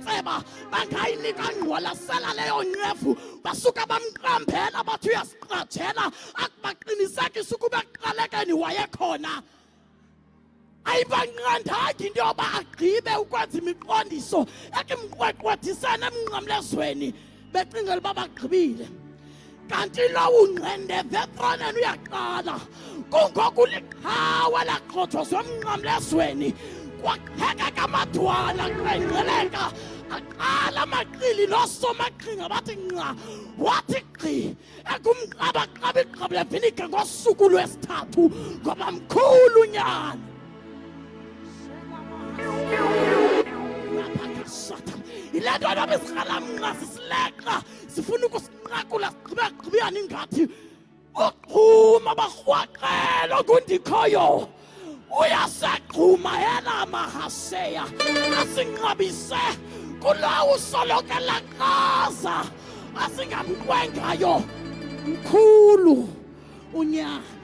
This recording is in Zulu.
batseba bangayinika ngqwalasela leyo nqevu basuka bamqambela bathi uyasiqathela akubaqinisekisa ukuba ekuqalekeni wayekhona ayibanqandanga into yoba agqibe ukwenza imiqondiso ekimqweqwethisene emnqamlezweni becingela uba bagqibile kanti lowo unqende vetroneni uyaqala kungoku liqhawe laqhothozwa emnqamlezweni kwaqhekeka amadwala qenqeleka aqala amaqili noosomaqhinga bathi nqa wathi gqi ekumqabaqaba iqaba levinike ngosuku lwesithathu ngoba mkhulu unyana ile nto noba izikhalamnqa zisileqa zifuna ukusinqakula sigqibeyani ngathi uqhuma barhwaqela ngundikhoyo uyasaqhuma yena mahaseya asinqabise kulowo usoloke laqaza asingamqwengayo mkhulu unyana